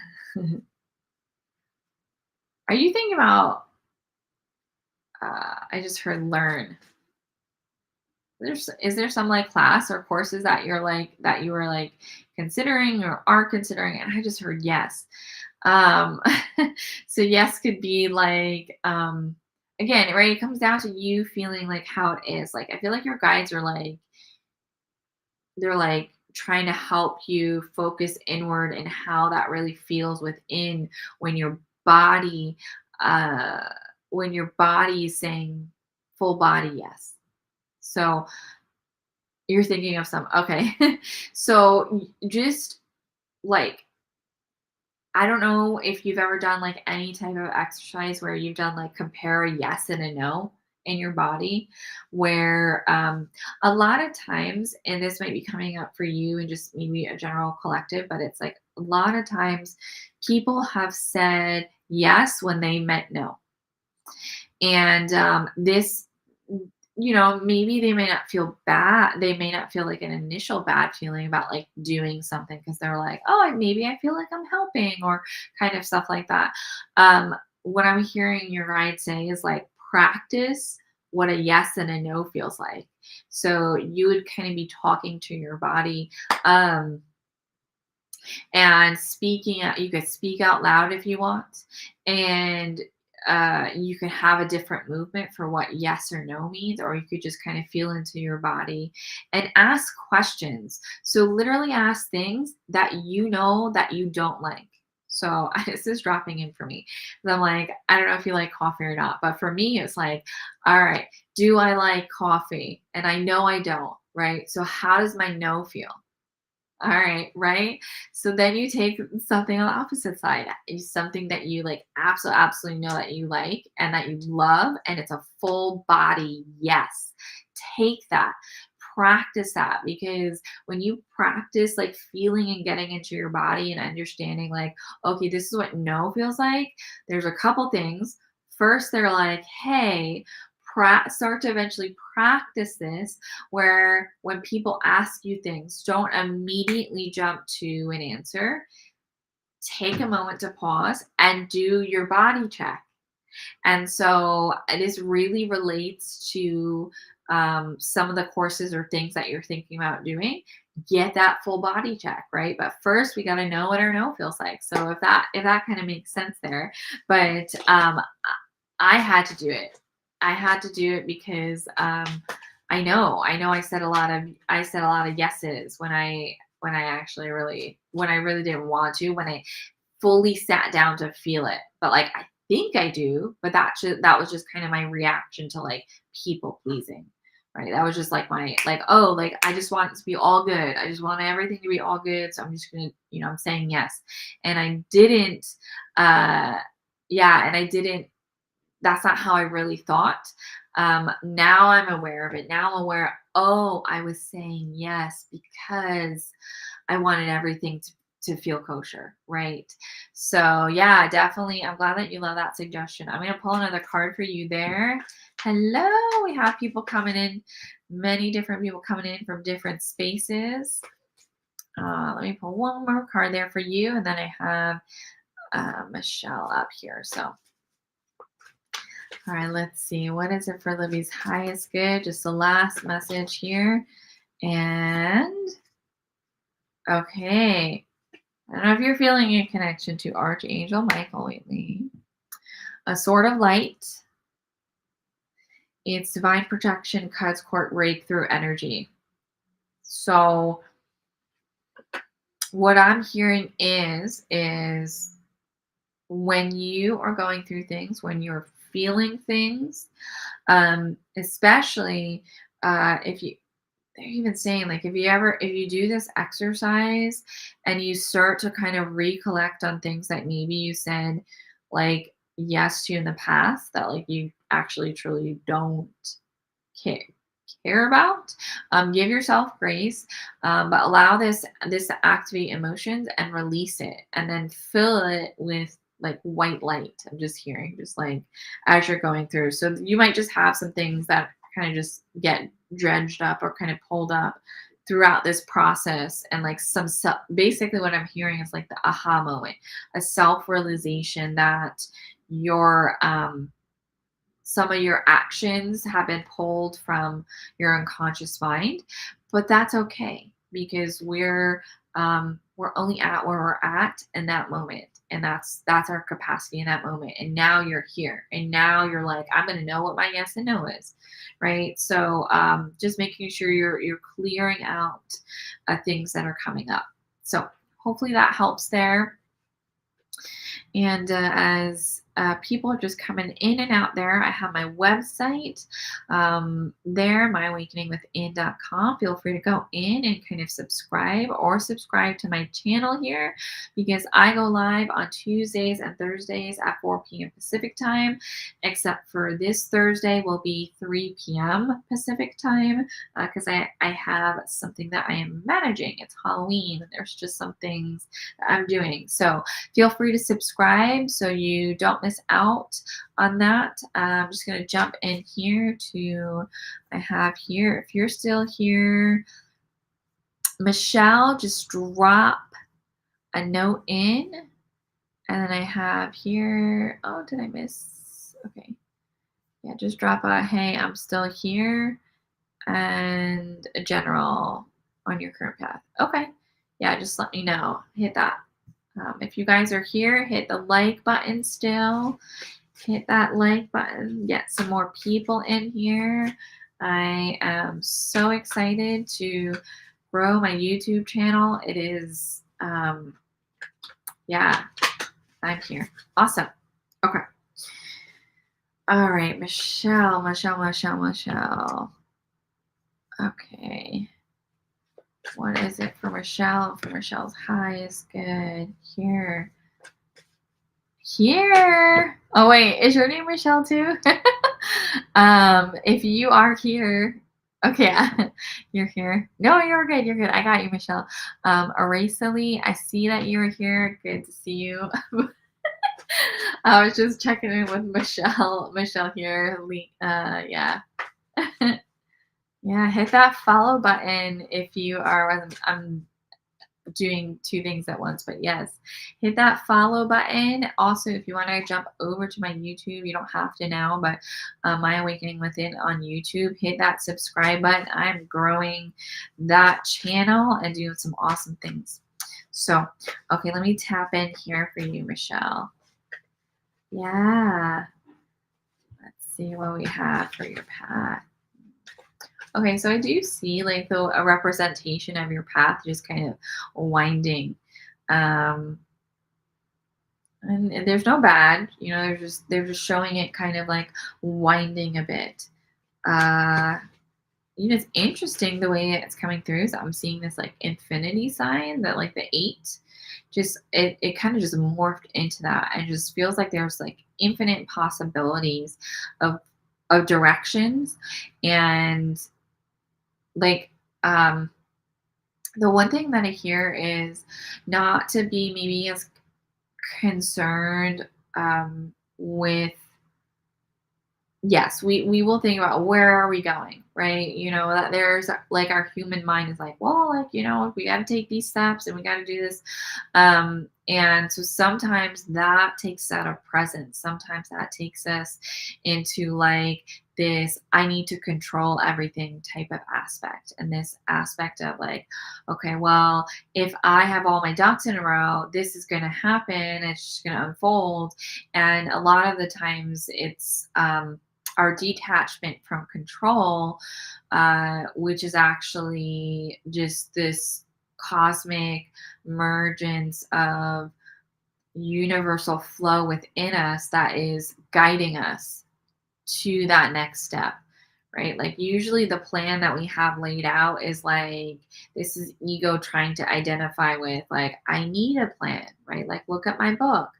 are you thinking about? I just heard learn. Is there some like class or courses that you were like considering or are considering? And I just heard yes. Um, so yes could be like again, right? It comes down to you feeling like how it is. Like I feel like your guides are like they're like trying to help you focus inward and how that really feels within when your body uh is saying full body yes. So you're thinking of some okay. So just like I don't know if you've ever done like any type of exercise where you've done like compare a yes and a no in your body, where a lot of times, and this might be coming up for you and just maybe a general collective, but it's like a lot of times people have said yes when they meant no. And this, maybe they may not feel bad. They may not feel like an initial bad feeling about like doing something because they're like, oh, maybe I feel like I'm helping or kind of stuff like that. What I'm hearing your guide say is like practice what a yes and a no feels like. So you would kind of be talking to your body. And you could speak out loud if you want, and you can have a different movement for what yes or no means, or you could just kind of feel into your body and ask questions. So literally ask things that you know that you don't like. So this is dropping in for me. 'Cause I'm like, I don't know if you like coffee or not, but for me, it's like, all right, do I like coffee? And I know I don't, right? So how does my no feel? All right, right? So then you take something on the opposite side, something that you like absolutely know that you like and that you love, and it's a full body yes. Take that. Practice that, because when you practice like feeling and getting into your body and understanding like, okay, this is what no feels like, there's a couple things. First, they're like, hey, start to eventually practice this, where when people ask you things, don't immediately jump to an answer. Take a moment to pause and do your body check. And so this really relates to some of the courses or things that you're thinking about doing. Get that full body check, right? But first, we got to know what our no feels like. So if that kind of makes sense there, but I had to do it. I had to do it because I said a lot of yeses when I really didn't want to, when I fully sat down to feel it. But like I think I do, but that was just kind of my reaction to like people pleasing. Right. That was just like my like, oh, like I just want it to be all good. I just want everything to be all good. So I'm just gonna, I'm saying yes. And I didn't and I didn't that's not how I really thought. Now I'm aware of it. Now I'm aware, oh, I was saying yes because I wanted everything to feel kosher, right? So yeah, definitely. I'm glad that you love that suggestion. I'm gonna pull another card for you there. Hello, we have people coming in, many different people coming in from different spaces. Let me pull one more card there for you, and then I have Michelle up here. So All right, let's see. What is it for Libby's highest good? Just the last message here. And okay. I don't know if you're feeling a connection to Archangel Michael lately. A sword of light. It's divine protection, cuts, court, breakthrough energy. So what I'm hearing is when you are going through things, when you're feeling things, especially if you, they're even saying like if you do this exercise and you start to kind of recollect on things that maybe you said like yes to in the past that like you actually truly don't care about, give yourself grace, but allow this to activate emotions and release it and then fill it with like white light. I'm just hearing just like as you're going through, so you might just have some things that kind of just get dredged up or kind of pulled up throughout this process, and like basically what I'm hearing is like the aha moment, a self-realization that your some of your actions have been pulled from your unconscious mind, but that's okay because we're only at where we're at in that moment, and that's our capacity in that moment. And now you're here, and now you're like, I'm gonna know what my yes and no is, right? So just making sure you're clearing out things that are coming up. So hopefully that helps there. And as people are just coming in and out there, I have my website there, myawakeningwithin.com. Feel free to go in and kind of subscribe to my channel here because I go live on Tuesdays and Thursdays at 4 p.m. Pacific time, except for this Thursday will be 3 p.m. Pacific time because I have something that I am managing. It's Halloween, and there's just some things that I'm doing. So feel free to subscribe so you don't miss out on that. I'm just going to jump in here to, I have here, if you're still here, Michelle, just drop a note in. And then I have here, oh, did I miss? Okay. Yeah, just drop a, hey, I'm still here. And a general on your current path. Okay. Yeah, just let me know. Hit that. If you guys are here, hit the like button still. Hit that like button. Get some more people in here. I am so excited to grow my YouTube channel. It is, yeah, I'm here. Awesome. Okay. All right, Michelle. Okay. What is it for Michelle? For Michelle's highest good here. Here. Oh wait, is your name Michelle too? If you are here, okay, you're here. No, you're good. You're good. I got you, Michelle. Erasily, I see that you're here. Good to see you. I was just checking in with Michelle. Michelle here. Yeah. Yeah, hit that follow button if you are. I'm doing two things at once, but yes, hit that follow button. Also, if you want to jump over to my YouTube, you don't have to now, but My Awakening Within on YouTube, hit that subscribe button. I'm growing that channel and doing some awesome things. So, okay, let me tap in here for you, Michelle. Yeah. Let's see what we have for your path. Okay, so I do see like a representation of your path just kind of winding. And there's no bad, they're just showing it kind of like winding a bit. It's interesting the way it's coming through. So I'm seeing this like infinity sign that like the 8 just it kind of just morphed into that, and just feels like there's like infinite possibilities of directions. And like the one thing that I hear is not to be maybe as concerned with yes, we will think about where are we going, right? That there's like our human mind is like, well, like, we got to take these steps and we got to do this. And so sometimes that takes out of presence. Sometimes that takes us into like this I need to control everything type of aspect. And this aspect of like, okay, well, if I have all my ducks in a row, this is going to happen. It's just going to unfold. And a lot of the times it's, our detachment from control, which is actually just this cosmic emergence of universal flow within us that is guiding us to that next step, right? Like usually the plan that we have laid out is like this is ego trying to identify with like I need a plan, right? Like look at my book.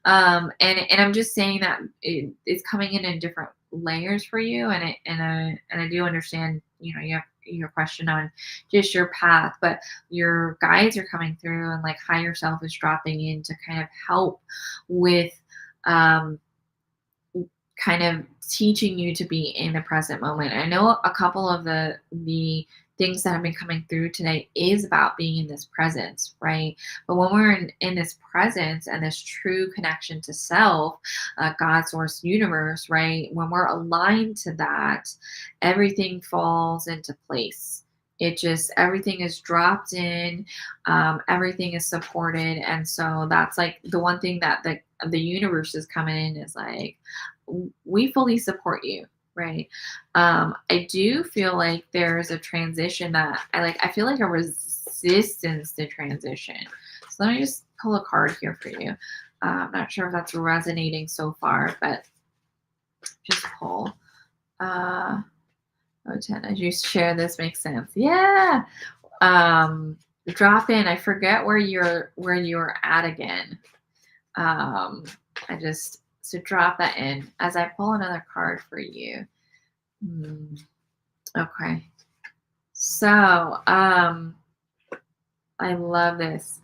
And I'm just saying that it's coming in different layers for you, and I do understand, you have your question on just your path, but your guides are coming through and like higher self is dropping in to kind of help with um kind of teaching you to be in the present moment. I know a couple of the things that have been coming through today is about being in this presence, right? But when we're in this presence and this true connection to self, God, source, universe, right? When we're aligned to that, everything falls into place. It just everything is dropped in, everything is supported, and so that's like the one thing that the universe is coming in is like we fully support you, right? I do feel like there's a transition that I feel like a resistance to transition. So let me just pull a card here for you. I'm not sure if that's resonating so far, but just pull. Oh, Jen, as you share this makes sense. Yeah. Um, Drop in. I forget where you're at again. Um, I just so drop that in as I pull another card for you. Hmm, okay. So, I love this.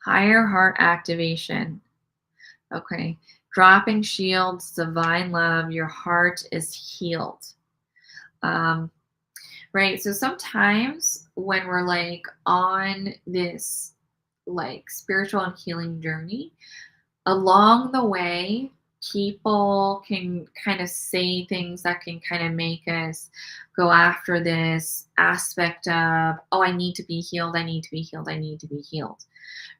Higher heart activation. Okay. Dropping shields, divine love, your heart is healed. Um, right. So sometimes when we're like on this like spiritual and healing journey, along the way, people can kind of say things that can kind of make us go after this aspect of, oh, I need to be healed, I need to be healed, I need to be healed,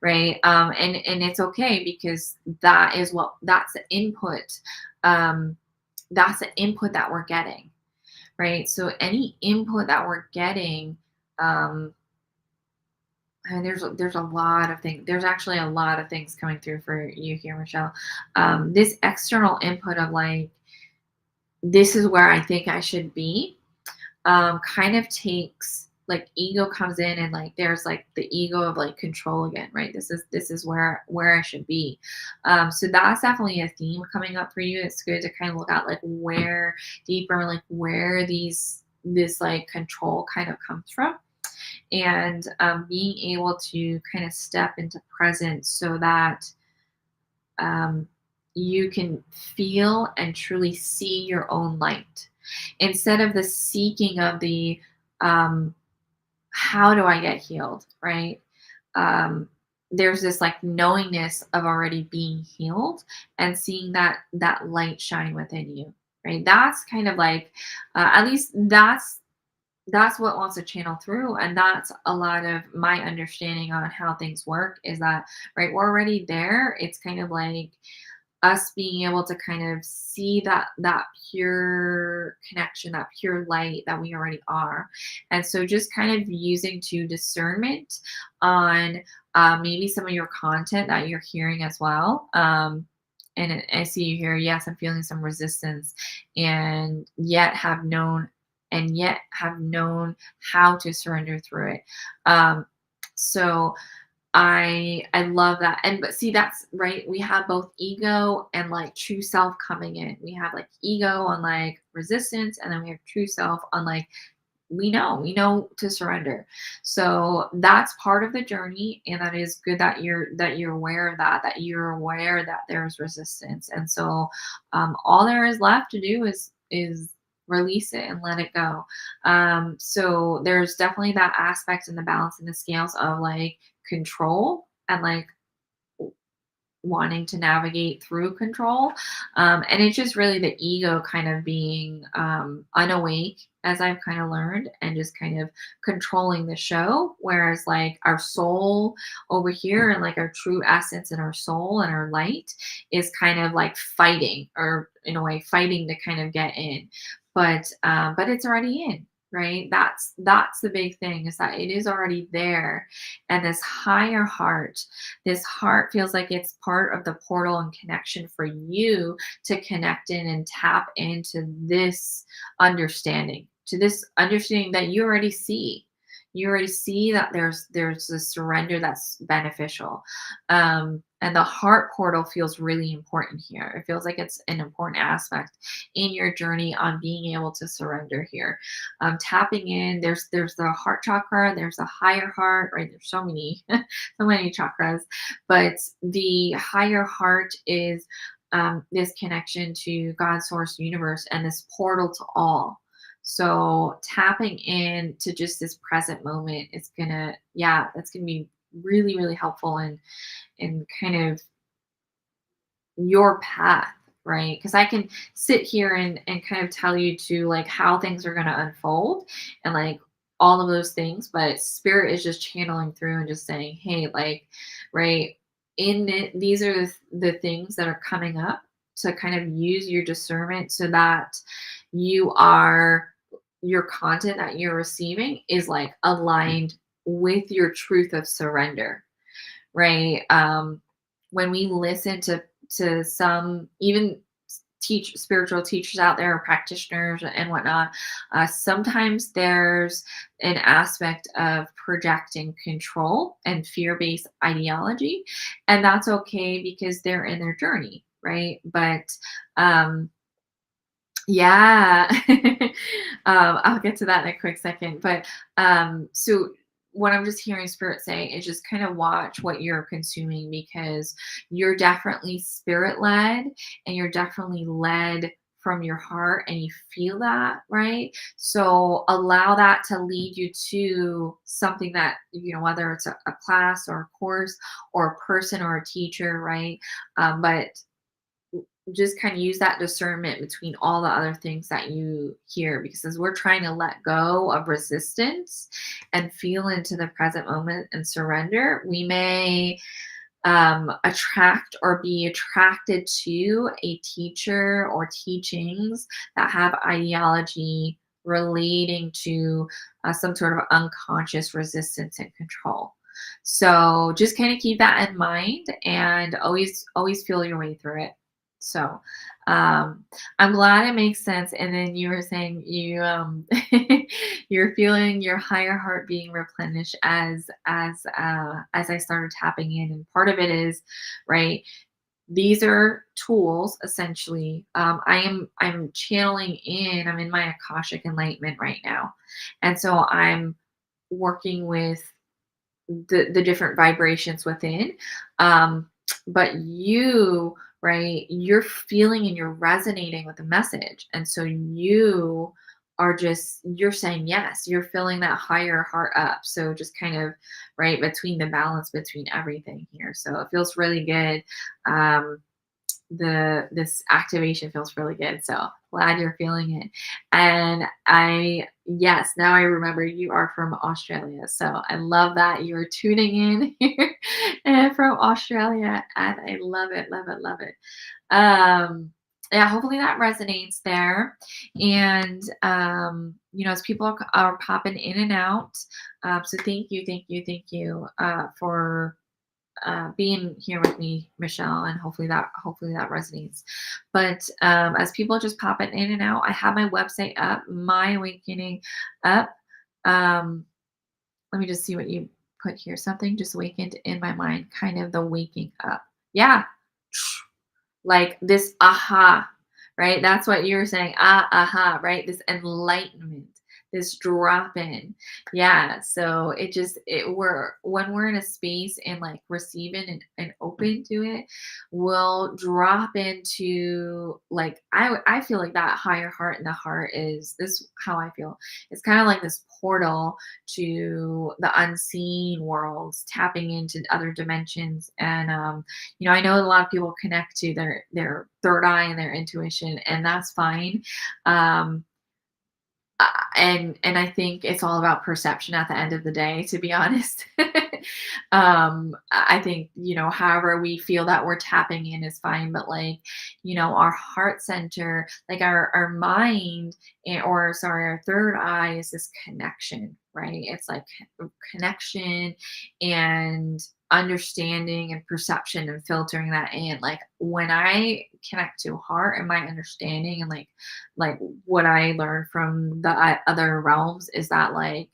right? And it's okay because that's the input. That's the input that we're getting, right? So any input that we're getting, um, and there's a lot of things. There's actually a lot of things coming through for you here, Michelle. This external input of like, this is where I think I should be, kind of takes like ego comes in and like there's like the ego of like control again, right? This is where I should be. So that's definitely a theme coming up for you. It's good to kind of look at like where deeper, like where this like control kind of comes from, and being able to kind of step into presence so that um, you can feel and truly see your own light instead of the seeking of the um, how do I get healed, right? um, there's this like knowingness of already being healed and seeing that light shine within you, right? That's kind of like at least that's what wants to channel through, and that's a lot of my understanding on how things work is that, right, we're already there. It's kind of like us being able to kind of see that pure connection, that pure light that we already are. And so just kind of using to discernment on maybe some of your content that you're hearing as well. And I see you here. Yes, I'm feeling some resistance, and yet have known how to surrender through it. So I love that. And but see, that's right. We have both ego and like true self coming in. We have like ego on like resistance, and then we have true self on like we know to surrender. So that's part of the journey, and that is good that you're aware of that you're aware that there's resistance. And so all there is left to do is release it and let it go. So there's definitely that aspect in the balance and the scales of like control and like wanting to navigate through control. And it's just really the ego kind of being unawake, as I've kind of learned, and just kind of controlling the show. Whereas, like, our soul over here and like our true essence and our soul and our light is kind of like fighting, or in a way, fighting to kind of get in. But it's already in. Right, that's the big thing, is that it is already there. And this heart feels like it's part of the portal and connection for you to connect in and tap into this understanding that you already see. You already see that there's a surrender that's beneficial. And the heart portal feels really important here. It feels like it's an important aspect in your journey on being able to surrender here. Tapping in, there's the heart chakra, there's the higher heart, right? There's so many so many chakras, but the higher heart is this connection to God, source, universe, and this portal to all. So tapping in to just this present moment is gonna, yeah, that's gonna be really, really helpful in kind of your path, right? Because I can sit here and kind of tell you to like how things are gonna unfold and like all of those things, but spirit is just channeling through and just saying, hey, like, right, in it, these are the things that are coming up, to kind of use your discernment so that you are your content that you're receiving is like aligned with your truth of surrender, right? When we listen to some, even spiritual teachers out there, or practitioners and whatnot, sometimes there's an aspect of projecting control and fear-based ideology, and that's okay because they're in their journey, right? But yeah. I'll get to that in a quick second. But so what I'm just hearing spirit say is just kind of watch what you're consuming, because you're definitely spirit led, and you're definitely led from your heart, and you feel that, right? So allow that to lead you to something that, whether it's a class or a course or a person or a teacher, right? But just kind of use that discernment between all the other things that you hear, because as we're trying to let go of resistance and feel into the present moment and surrender, we may attract or be attracted to a teacher or teachings that have ideology relating to some sort of unconscious resistance and control. So just kind of keep that in mind, and always feel your way through it. So I'm glad it makes sense. And then you were saying you're feeling your higher heart being replenished as I started tapping in. And part of it is, right, these are tools essentially. I'm channeling in, I'm in my Akashic enlightenment right now. And so I'm working with the different vibrations within. But you, right, you're feeling and you're resonating with the message. And so you're saying yes, you're filling that higher heart up. So just kind of right between the balance between everything here. So it feels really good. This activation feels really good. So glad you're feeling it. And yes, now I remember you are from Australia. So I love that you are tuning in here and from Australia. And I love it, love it, love it. Yeah, hopefully that resonates there. And as people are popping in and out. So thank you for being here with me, Michelle, and hopefully that resonates. But as people just pop it in and out, I have my website up, My Awakening up. Let me just see what you put here. Something just awakened in my mind, kind of the waking up. Yeah, like this aha, right? That's what you were saying. Aha, right? This enlightenment. this drop in. Yeah. So when we're in a space and like receiving and open to it, we'll drop into like, I feel like that higher heart in the heart is this how I feel. It's kind of like this portal to the unseen worlds, tapping into other dimensions. And I know a lot of people connect to their third eye and their intuition, and that's fine. Um, and I think it's all about perception at the end of the day, to be honest. I think, however we feel that we're tapping in is fine, but like, our heart center, like our mind, or sorry, our third eye is this connection, right? It's like connection and understanding and perception and filtering that in. Like when I connect to heart and my understanding and like what I learned from the other realms is that like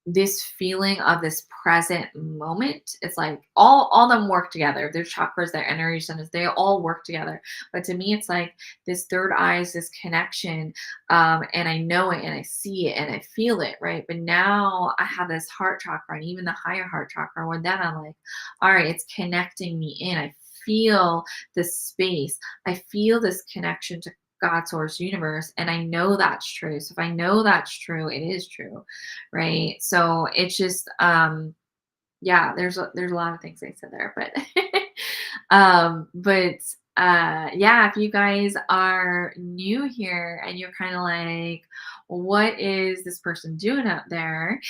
this feeling of this present moment, it's like all them work together. Their chakras, their energy centers, they all work together. But to me, it's like this third eye is this connection, and I know it and I see it and I feel it, right? But now I have this heart chakra and even the higher heart chakra. When then I'm like, all right, it's connecting me in. I feel this space. I feel this connection to God, source, universe, and I know that's true. So if I know that's true, it is true, right? So it's just yeah, there's a lot of things I said there, but yeah, if you guys are new here and you're kind of like, what is this person doing up there?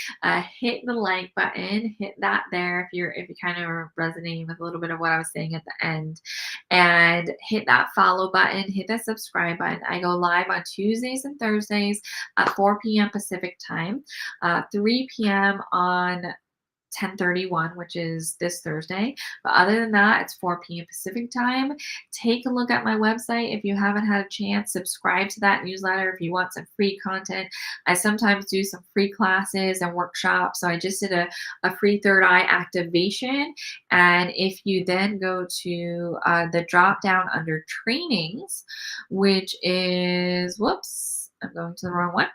Hit the like button, hit that there if you kind of resonating with a little bit of what I was saying at the end, and hit that follow button, hit that subscribe button. I go live on Tuesdays and Thursdays at 4 p.m. Pacific time, 3 p.m. on 10:31, which is this Thursday. But other than that, it's 4 p.m. Pacific time. Take a look at my website if you haven't had a chance. Subscribe to that newsletter if you want some free content. I sometimes do some free classes and workshops. So I just did a free third eye activation. And if you then go to the drop down under trainings, which is, whoops, I'm going to the wrong one.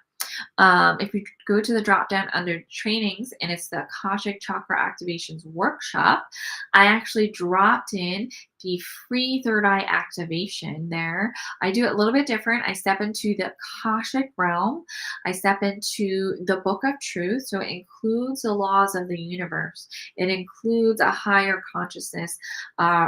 If you go to the drop down under trainings and it's the Akashic Chakra Activations Workshop, I actually dropped in the free third eye activation there. I do it a little bit different. I step into the Akashic realm. I step into the book of truth. So it includes the laws of the universe. It includes a higher consciousness.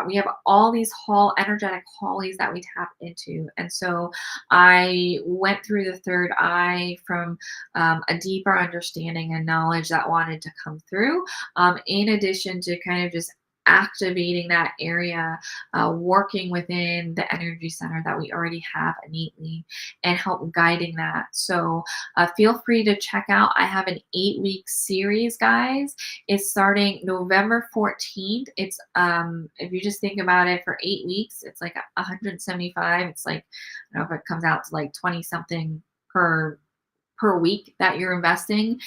We have all these energetic hollies that we tap into. And so I went through the third eye from a deeper understanding and knowledge that wanted to come through, in addition to kind of just activating that area, working within the energy center that we already have innately and help guiding that. So feel free to check out. I have an 8-week series, guys. It's starting November 14th. It's if you just think about it, for 8 weeks, it's like 175. It's like, I don't know if it comes out to like 20 something per week that you're investing,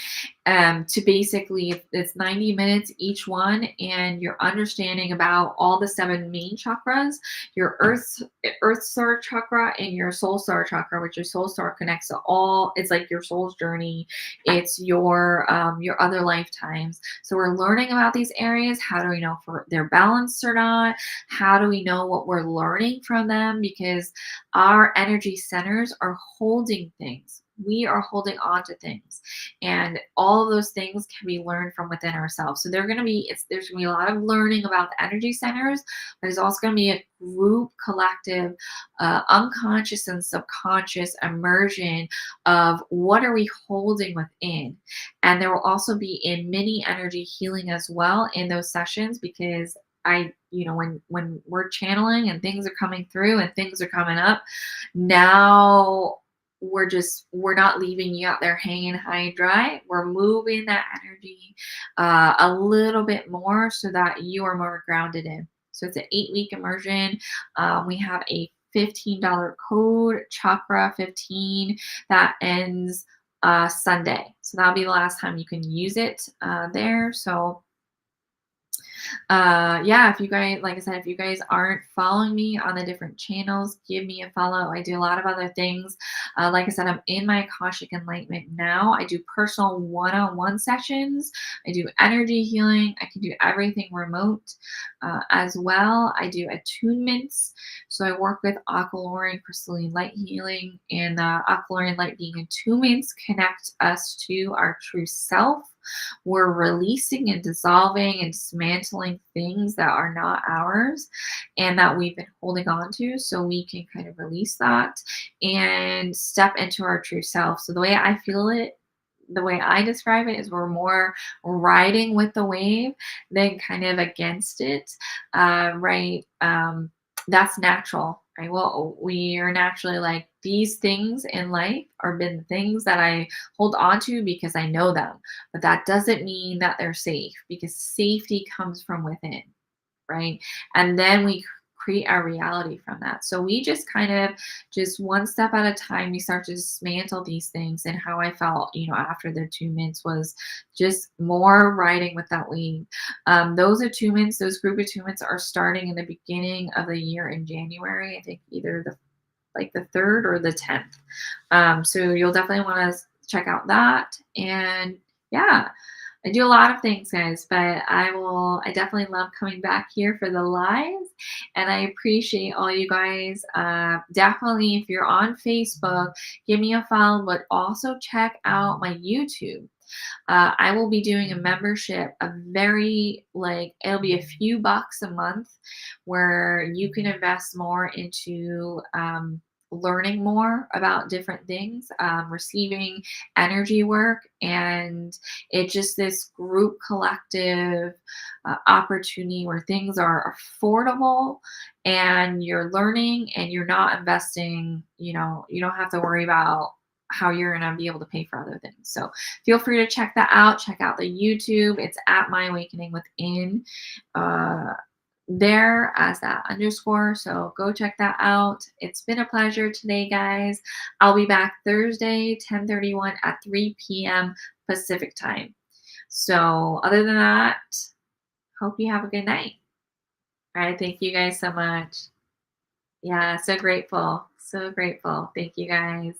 to basically, it's 90 minutes each one, and you're understanding about all the 7 main chakras, your earth star chakra and your soul star chakra, which your soul star connects to all. It's like your soul's journey. It's your other lifetimes. So we're learning about these areas. How do we know if they're balanced or not? How do we know what we're learning from them? Because our energy centers are holding things. We are holding on to things, and all of those things can be learned from within ourselves. So there's going to be a lot of learning about the energy centers, but there's also going to be a group, collective, unconscious and subconscious immersion of what are we holding within. And there will also be a mini energy healing as well in those sessions, because when we're channeling and things are coming through and things are coming up, now we're not leaving you out there hanging high and dry. We're moving that energy a little bit more so that you are more grounded in. So it's an 8-week immersion. We have a $15 code, Chakra 15, that ends Sunday. So that'll be the last time you can use it there. So Yeah, if you guys, like I said, if you guys aren't following me on the different channels, give me a follow. I do a lot of other things. Like I said, I'm in my Akashic Enlightenment now. I do personal one-on-one sessions. I do energy healing. I can do everything remote as well. I do attunements. So I work with aquamarine crystalline light healing, and aquamarine light being attunements connect us to our true self. We're releasing and dissolving and dismantling things that are not ours and that we've been holding on to, so we can kind of release that and step into our true self. So the way I feel it, the way I describe it is we're more riding with the wave than kind of against it, right? That's natural, right? Well, we are naturally like these things in life are been things that I hold on to because I know them, but that doesn't mean that they're safe, because safety comes from within, right? And then we create our reality from that. So we just kind of, just one step at a time, we start to dismantle these things. And how I felt, after the 2 minutes was just more riding with that wave. Those attunements, those group attunements are starting in the beginning of the year in January. I think either the 3rd or the 10th. So you'll definitely want to check out that. And yeah, I do a lot of things, guys, but I definitely love coming back here for the lives, and I appreciate all you guys. Definitely, if you're on Facebook, give me a follow, but also check out my YouTube. I will be doing a membership, a very, like, it'll be a few bucks a month where you can invest more into learning more about different things, receiving energy work, and it's just this group collective opportunity where things are affordable and you're learning and you're not investing, you don't have to worry about how you're going to be able to pay for other things. So feel free to check that out. Check out the YouTube. It's at My Awakening Within. There as that underscore. So go check that out. It's been a pleasure today, guys. I'll be back Thursday, 10:31 at 3 p.m. Pacific time. So other than that, hope you have a good night. All right. Thank you guys so much. Yeah. So grateful. So grateful. Thank you guys.